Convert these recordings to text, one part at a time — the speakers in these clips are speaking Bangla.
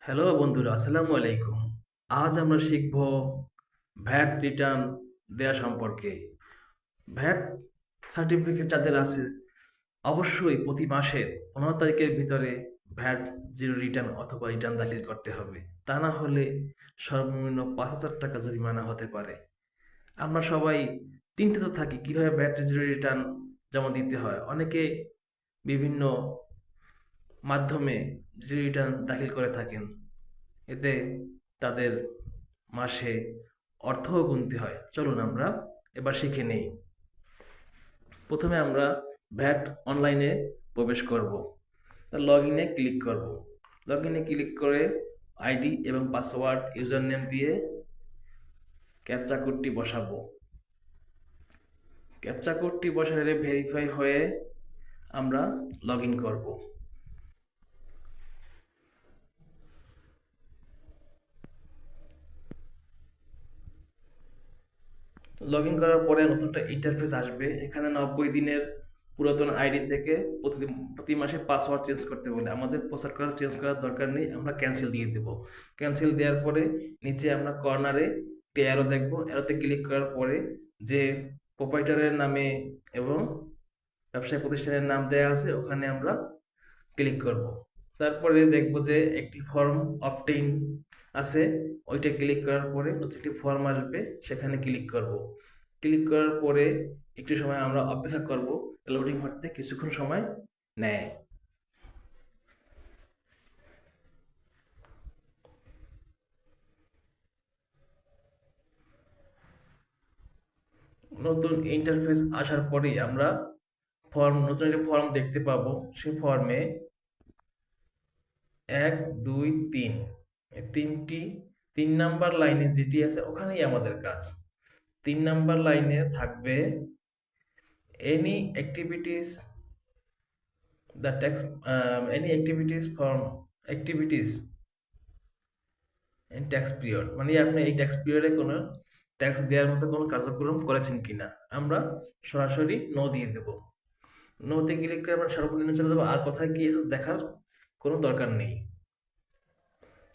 হ্যালো বন্ধুরা, আসসালামু আলাইকুম। আজ আমরা শিখব ভ্যাট রিটার্ন দেয়া সম্পর্কে। ভ্যাট সার্টিফিকেট যাদের আছে অবশ্যই প্রতি মাসের 15 তারিখের ভিতরে ভ্যাট জিরো রিটার্ন অথবা রিটার্ন দাখিল করতে হবে। তা না হলে সর্বনিম্ন ৫,০০০ টাকা জরিমানা হতে পারে। আমরা সবাই চিন্তিত থাকি কিভাবে ভ্যাট জিরো রিটার্ন জমা দিতে হয়। অনেকে বিভিন্ন মাধ্যমে জিরো রিটার্ন দাখিল করে থাকেন। এতে তাদের মাসে অর্থও গুনতে হয়। চলুন আমরা এবার শিখে নেই। প্রথমে আমরা ভ্যাট অনলাইনে প্রবেশ করব। লগ ইনে ক্লিক করব। লগ ইনে ক্লিক করে আইডি এবং পাসওয়ার্ড ইউজার নেম দিয়ে ক্যাপচা কোডটি বসাবো। ক্যাপচা কোডটি বসালে ভেরিফাই হয়ে আমরা লগ ইন করবো। লগ ইন করার পরে নতুন একটা ইন্টারফেস আসবে। এখানে 90 দিনের পুরাতন আইডি থেকে প্রতি মাসে পাসওয়ার্ড চেঞ্জ করতে বলে। আমাদের পাসওয়ার্ড চেঞ্জ করার দরকার নেই, আমরা ক্যান্সেল দিয়ে দেব। ক্যান্সেল দেওয়ার পরে নিচে আমরা কর্নারে একটি অ্যারো দেখব। অ্যারোতে ক্লিক করার পরে যে প্রোপাইটারের নামে এবং ব্যবসায়ী প্রতিষ্ঠানের নাম দেওয়া আছে ওখানে আমরা ক্লিক করব। তারপরে দেখব যে একটি ফর্ম অবটেইন আছে, ওইটা ক্লিক করার পরে নতুন একটি ফর্ম আসবে, সেখানে ক্লিক করব। ক্লিক করার পরে একটু সময় আমরা অপেক্ষা করব। লোডিং হতে কিছুক্ষণ সময় নেয়। নতুন ইন্টারফেস আসার পরেই আমরা নতুন একটি ফর্ম দেখতে পাবো। সেই ফর্মে ১, ২, ৩ এই তিন নাম্বার লাইনে যেটি আছে ওখানেই আমাদের কাজ। ৩ নাম্বার লাইনে থাকবে any activities the tax any activities from activities in tax period, মানে আপনি এই ট্যাক্স পিরিয়ডে কোনো ট্যাক্স দেওয়ার মতো কোনো কার্যক্রম করেছেন কিনা। আমরা সরাসরি নো দিয়ে দেব। নোতে ক্লিক করে আমরা সর্বনিম্ন চলে যাবো। আর কোথায় কি দেখার কোনো দরকার নেই।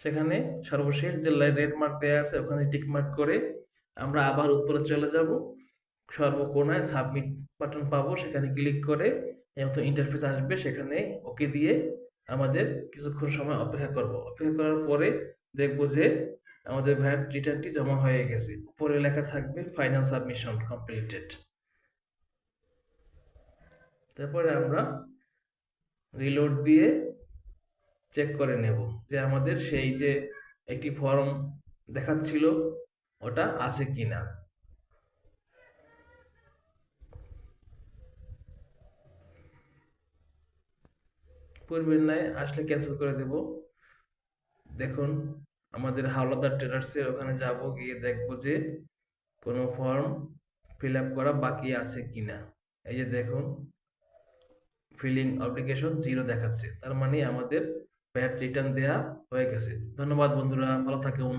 সেখানে সর্বশেষ যে রেড মার্ক দেওয়া আছে ওখানে টিক মার্ক করে আমরা আবার উপরে চলে যাব। সর্বকোণায় সাবমিট বাটন পাবো, সেখানে ক্লিক করে নতুন ইন্টারফেস আসবে, সেখানে ওকে দিয়ে আমাদের কিছুক্ষণ সময় অপেক্ষা করব। অপেক্ষা করার পরে দেখব যে আমাদের ভ্যাট রিটার্নটি জমা হয়ে গেছে। উপরে লেখা থাকবে ফাইনাল সাবমিশন কমপ্লিটেড। তারপরে আমরা রিলোড দিয়ে চেক করে নেব যে আমাদের সেই যে একটি ফর্ম দেখাচ্ছিল ওটা আছে কিনা। পূর্বের ন্যায় আসলে ক্যান্সেল করে দেব। দেখুন আমাদের হাওলাদার ট্রেডার্সের ওখানে যাব, গিয়ে দেখব যে কোনো ফর্ম ফিল আপ করা বাকি আছে কিনা। এই যে দেখুন ফিলিং অব্লিগেশন 0 দেখাচ্ছে, তার মানে আমাদের ভ্যাট রিটার্ন দেয়া হয়ে গেছে। ধন্যবাদ বন্ধুরা, ভালো থাকুন।